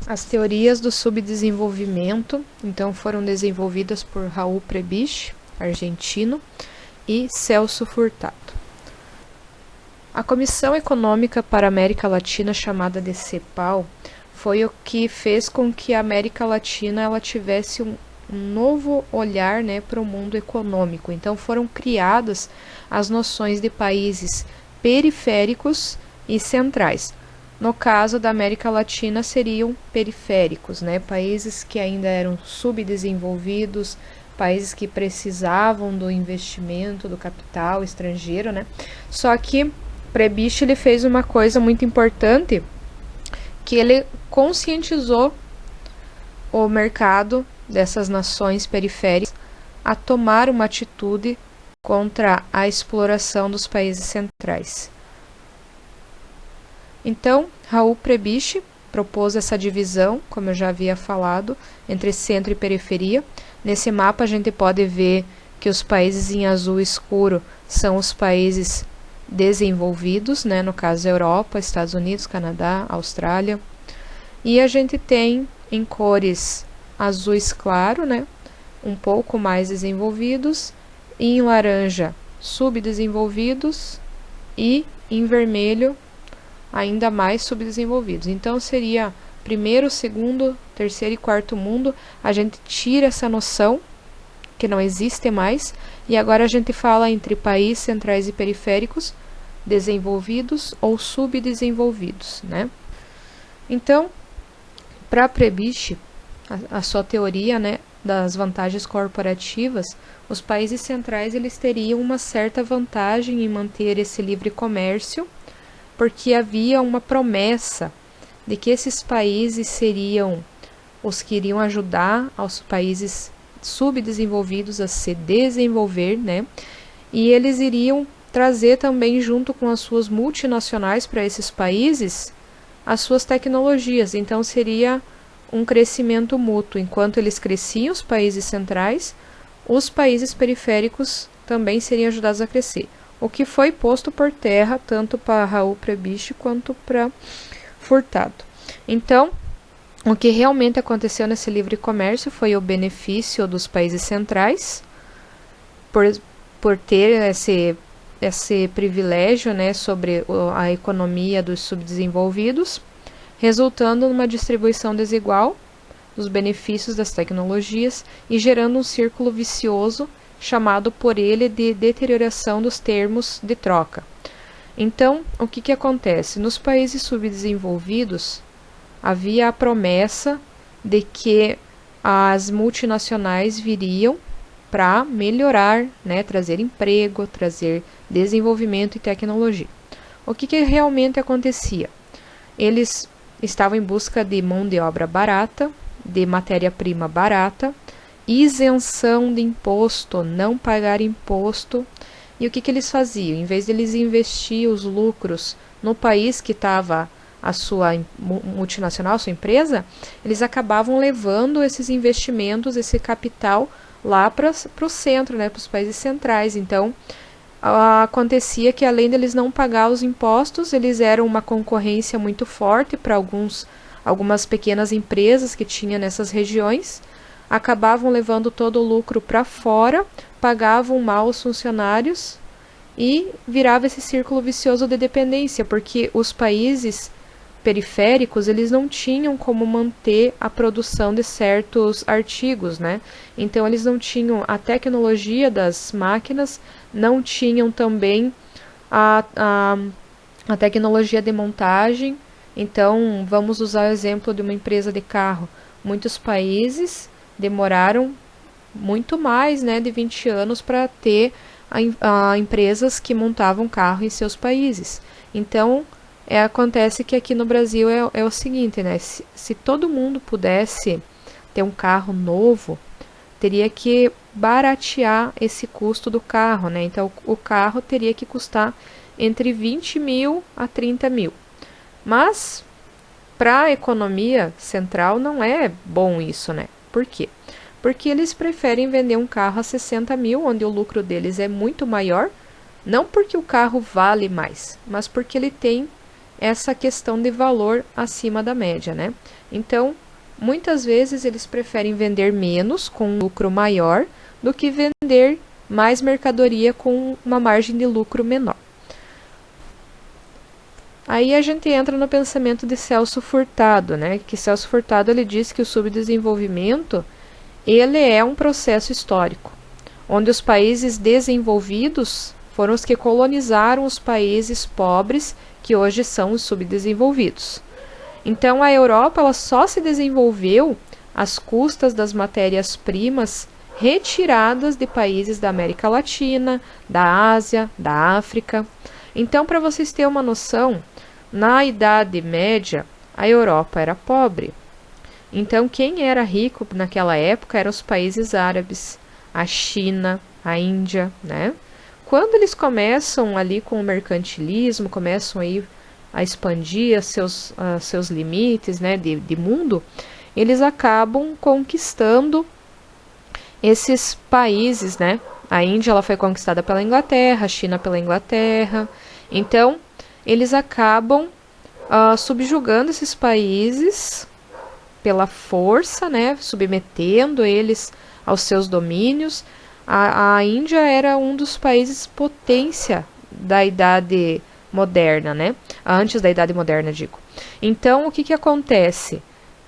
As teorias do subdesenvolvimento, então, foram desenvolvidas por Raul Prebisch, argentino, e Celso Furtado. A Comissão Econômica para a América Latina, chamada de CEPAL, foi o que fez com que a América Latina ela tivesse um novo olhar, né, para o mundo econômico. Então foram criadas as noções de países periféricos e centrais. No caso da América Latina seriam periféricos, né, países que ainda eram subdesenvolvidos, países que precisavam do investimento do capital estrangeiro, né? Só que Prebisch ele fez uma coisa muito importante, que ele conscientizou o mercado dessas nações periféricas a tomar uma atitude contra a exploração dos países centrais. Então, Raul Prebisch propôs essa divisão, como eu já havia falado, entre centro e periferia. Nesse mapa a gente pode ver que os países em azul escuro são os países desenvolvidos, né? No caso Europa, Estados Unidos, Canadá, Austrália. E a gente tem em cores azuis claro, né? Um pouco mais desenvolvidos, e em laranja subdesenvolvidos e em vermelho ainda mais subdesenvolvidos. Então seria primeiro, segundo, terceiro e quarto mundo. A gente tira essa noção que não existe mais e agora a gente fala entre países centrais e periféricos, desenvolvidos ou subdesenvolvidos, né? Então, para Prebisch, a sua teoria, né, das vantagens corporativas, os países centrais eles teriam uma certa vantagem em manter esse livre comércio, porque havia uma promessa de que esses países seriam os que iriam ajudar aos países subdesenvolvidos a se desenvolver, né? E eles iriam trazer também junto com as suas multinacionais para esses países as suas tecnologias. Então seria um crescimento mútuo. Enquanto eles cresciam, os países centrais, os países periféricos também seriam ajudados a crescer. O que foi posto por terra tanto para Raul Prebisch quanto para Furtado. Então, o que realmente aconteceu nesse livre comércio foi o benefício dos países centrais por ter esse privilégio, né, sobre a economia dos subdesenvolvidos, resultando numa distribuição desigual dos benefícios das tecnologias e gerando um círculo vicioso chamado por ele de deterioração dos termos de troca. Então, o que acontece? Nos países subdesenvolvidos, havia a promessa de que as multinacionais viriam para melhorar, né, trazer emprego, trazer desenvolvimento e tecnologia. O que realmente acontecia? Eles estavam em busca de mão de obra barata, de matéria-prima barata, isenção de imposto, não pagar imposto. E o que eles faziam? Em vez de eles investir os lucros no país que estava a sua multinacional, a sua empresa, eles acabavam levando esses investimentos, esse capital lá para o centro, né, para os países centrais. Então, acontecia que além deles não pagar os impostos, eles eram uma concorrência muito forte para algumas pequenas empresas que tinha nessas regiões, acabavam levando todo o lucro para fora, pagavam mal os funcionários e virava esse círculo vicioso de dependência, porque os países periféricos eles não tinham como manter a produção de certos artigos, né? Então eles não tinham a tecnologia das máquinas, não tinham também a tecnologia de montagem. Então vamos usar o exemplo de uma empresa de carro. Muitos países demoraram muito mais, né, de 20 anos para ter empresas que montavam carro em seus países. Então acontece que aqui no Brasil é o seguinte, né? Se todo mundo pudesse ter um carro novo, teria que baratear esse custo do carro, né? Então o carro teria que custar entre 20 mil a 30 mil. Mas para a economia central não é bom isso, né? Por quê? Porque eles preferem vender um carro a 60 mil, onde o lucro deles é muito maior, não porque o carro vale mais, mas porque ele tem essa questão de valor acima da média, né? Então, muitas vezes eles preferem vender menos com um lucro maior do que vender mais mercadoria com uma margem de lucro menor. Aí a gente entra no pensamento de Celso Furtado, né? Que Celso Furtado ele diz que o subdesenvolvimento ele é um processo histórico, onde os países desenvolvidos foram os que colonizaram os países pobres, que hoje são os subdesenvolvidos. Então a Europa ela só se desenvolveu às custas das matérias-primas retiradas de países da América Latina, da Ásia, da África. Então, para vocês terem uma noção, na Idade Média, a Europa era pobre. Então, quem era rico naquela época eram os países árabes, a China, a Índia, né? Quando eles começam ali com o mercantilismo, começam aí a expandir seus limites, né, de mundo, eles acabam conquistando esses países, né? A Índia ela foi conquistada pela Inglaterra, a China pela Inglaterra. Então, eles acabam subjugando esses países pela força, né? Submetendo eles aos seus domínios. A Índia era um dos países potência da Idade Moderna, né? Antes da Idade Moderna, digo. Então, o que acontece?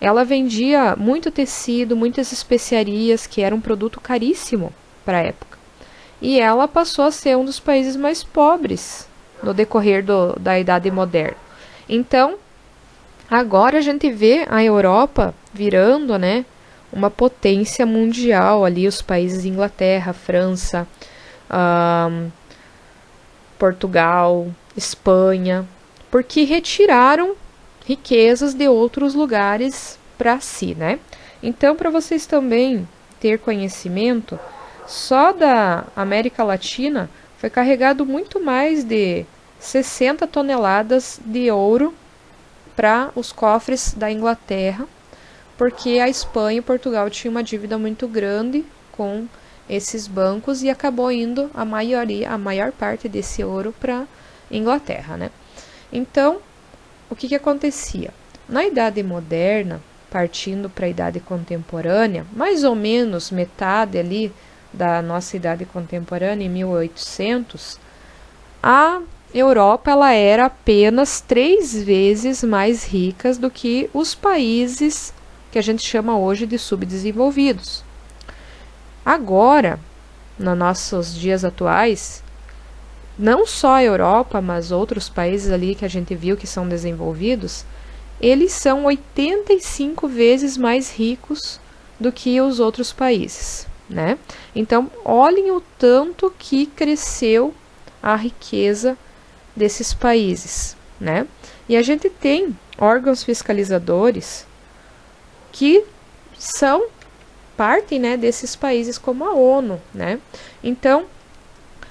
Ela vendia muito tecido, muitas especiarias, que era um produto caríssimo para a época. E ela passou a ser um dos países mais pobres no decorrer da Idade Moderna. Então, agora a gente vê a Europa virando, né, uma potência mundial ali, os países Inglaterra, França, Portugal, Espanha, porque retiraram riquezas de outros lugares para si, né? Então, para vocês também ter conhecimento, só da América Latina foi carregado muito mais de 60 toneladas de ouro para os cofres da Inglaterra, porque a Espanha e Portugal tinham uma dívida muito grande com esses bancos e acabou indo a maior parte desse ouro para Inglaterra, né? Então, o que acontecia? Na Idade Moderna, partindo para a Idade Contemporânea, mais ou menos metade ali da nossa Idade Contemporânea, em 1800, a Europa ela era apenas 3 vezes mais rica do que os países que a gente chama hoje de subdesenvolvidos. Agora, nos nossos dias atuais, não só a Europa, mas outros países ali que a gente viu que são desenvolvidos, eles são 85 vezes mais ricos do que os outros países, né? Então, olhem o tanto que cresceu a riqueza desses países, né? E a gente tem órgãos fiscalizadores que são parte, né, desses países, como a ONU, né? Então,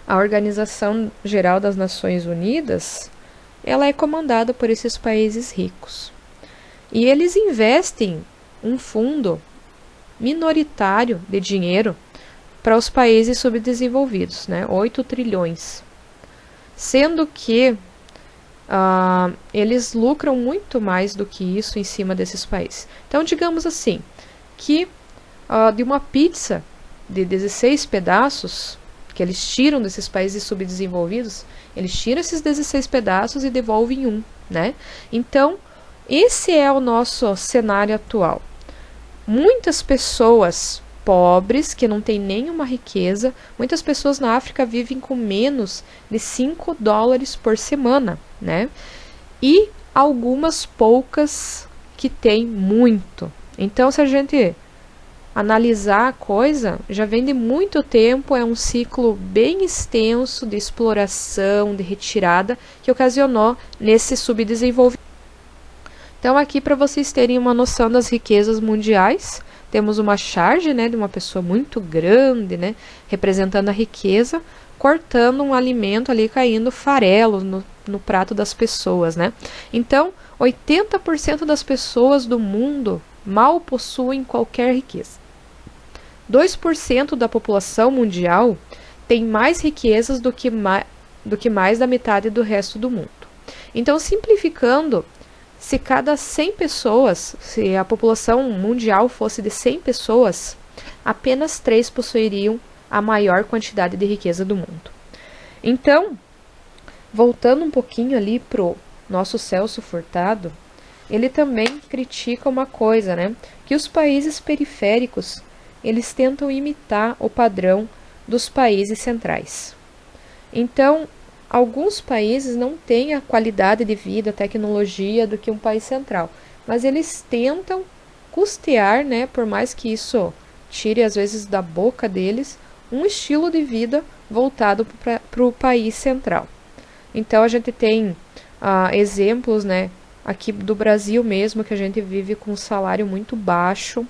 a Organização Geral das Nações Unidas, ela é comandada por esses países ricos. E eles investem um fundo minoritário de dinheiro para os países subdesenvolvidos, né? 8 trilhões. Sendo que eles lucram muito mais do que isso em cima desses países. Então, digamos assim, que de uma pizza de 16 pedaços, que eles tiram desses países subdesenvolvidos, eles tiram esses 16 pedaços e devolvem um, né? Então, esse é o nosso cenário atual. Muitas pessoas pobres, que não têm nenhuma riqueza, muitas pessoas na África vivem com menos de 5 dólares por semana, né? E algumas poucas que têm muito. Então, se a gente analisar a coisa, já vem de muito tempo, é um ciclo bem extenso de exploração, de retirada, que ocasionou nesse subdesenvolvimento. Então, aqui para vocês terem uma noção das riquezas mundiais, temos uma charge, né, de uma pessoa muito grande, né, representando a riqueza, cortando um alimento ali, caindo farelo no prato das pessoas, né. Então, 80% das pessoas do mundo mal possuem qualquer riqueza. 2% da população mundial tem mais riquezas do que mais da metade do resto do mundo. Então, simplificando, se cada 100 pessoas, se a população mundial fosse de 100 pessoas, apenas 3 possuiriam a maior quantidade de riqueza do mundo. Então, voltando um pouquinho ali pro nosso Celso Furtado, ele também critica uma coisa, né? Que os países periféricos, eles tentam imitar o padrão dos países centrais. Então, alguns países não têm a qualidade de vida, a tecnologia do que um país central, mas eles tentam custear, né, por mais que isso tire às vezes da boca deles, um estilo de vida voltado para o país central. Então a gente tem exemplos, né, aqui do Brasil mesmo, que a gente vive com um salário muito baixo,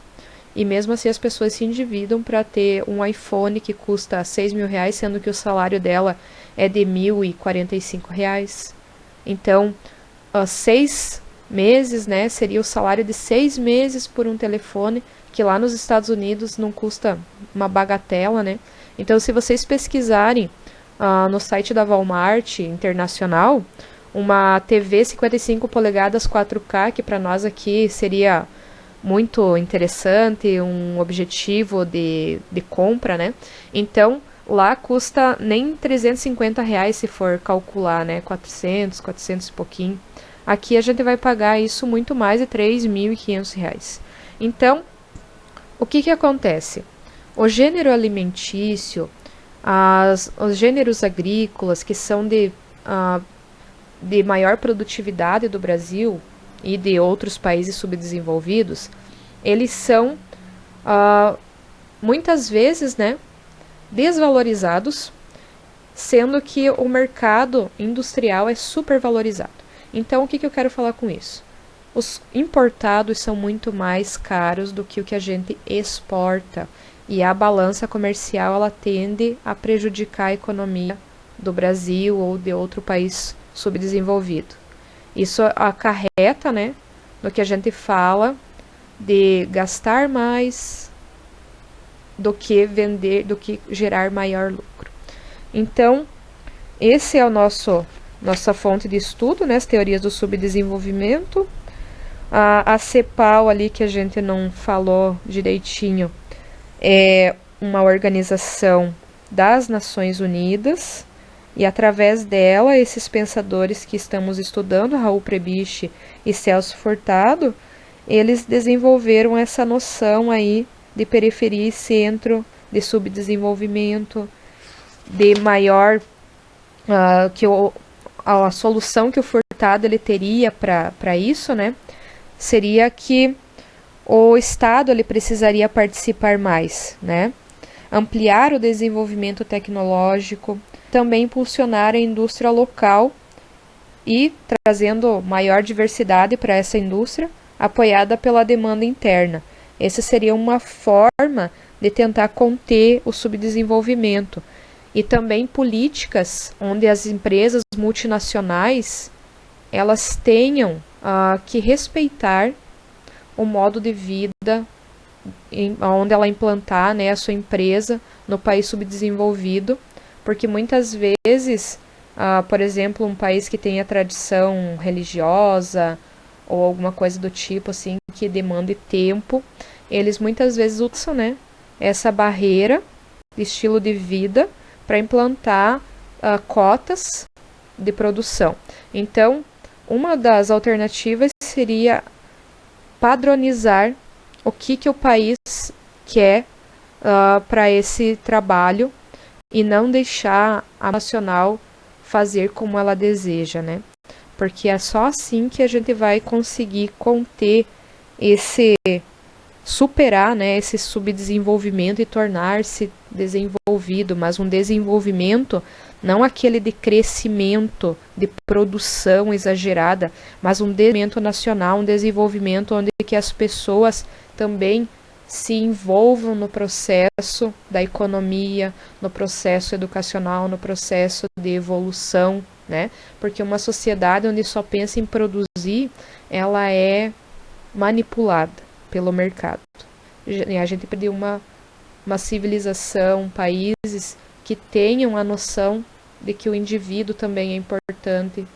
e mesmo assim as pessoas se endividam para ter um iPhone que custa R$6.000, sendo que o salário dela é de R$1.045. Então, 6 meses, né, seria o salário de 6 meses por um telefone, que lá nos Estados Unidos não custa uma bagatela, né? Então, se vocês pesquisarem no site da Walmart Internacional, uma TV 55 polegadas 4K, que para nós aqui seria muito interessante, um objetivo de compra, né? Então, lá custa nem R$350 se for calcular, né? 400 e pouquinho. Aqui a gente vai pagar isso muito mais de R$3.500. Então, o que acontece? O gênero alimentício, os gêneros agrícolas que são de maior produtividade do Brasil e de outros países subdesenvolvidos, eles são muitas vezes, né, desvalorizados, sendo que o mercado industrial é supervalorizado. Então, o que eu quero falar com isso? Os importados são muito mais caros do que o que a gente exporta, e a balança comercial ela tende a prejudicar a economia do Brasil ou de outro país subdesenvolvido. Isso acarreta, né, no que a gente fala de gastar mais do que vender, do que gerar maior lucro. Então, esse é o nossa fonte de estudo, né, as teorias do subdesenvolvimento. A CEPAL ali, que a gente não falou direitinho, é uma organização das Nações Unidas, e através dela, esses pensadores que estamos estudando, Raul Prebisch e Celso Furtado, eles desenvolveram essa noção aí de periferia e centro, de subdesenvolvimento, de maior, a solução que o Furtado ele teria para isso, né, seria que o Estado ele precisaria participar mais, né, ampliar o desenvolvimento tecnológico, também impulsionar a indústria local e trazendo maior diversidade para essa indústria, apoiada pela demanda interna. Essa seria uma forma de tentar conter o subdesenvolvimento. E também políticas onde as empresas multinacionais elas tenham que respeitar o modo de vida onde ela implantar, né, a sua empresa no país subdesenvolvido, porque muitas vezes, por exemplo, um país que tenha tradição religiosa ou alguma coisa do tipo assim que demande tempo, eles muitas vezes usam, né, essa barreira de estilo de vida para implantar cotas de produção. Então, uma das alternativas seria padronizar o que o país quer para esse trabalho e não deixar a nacional fazer como ela deseja, né? Porque é só assim que a gente vai conseguir conter superar, né, esse subdesenvolvimento e tornar-se desenvolvido, mas um desenvolvimento não aquele de crescimento, de produção exagerada, mas um desenvolvimento nacional, um desenvolvimento onde que as pessoas também se envolvam no processo da economia, no processo educacional, no processo de evolução, né? Porque uma sociedade onde só pensa em produzir, ela é manipulada pelo mercado. E a gente perdeu uma civilização, países que tenham a noção de que o indivíduo também é importante,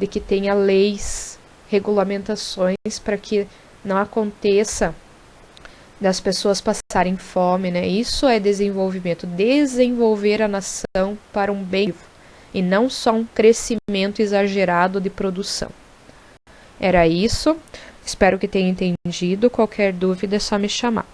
de que tenha leis, regulamentações para que não aconteça das pessoas passarem fome, né? Isso é desenvolvimento, desenvolver a nação para um bem e não só um crescimento exagerado de produção. Era isso, espero que tenha entendido, qualquer dúvida é só me chamar.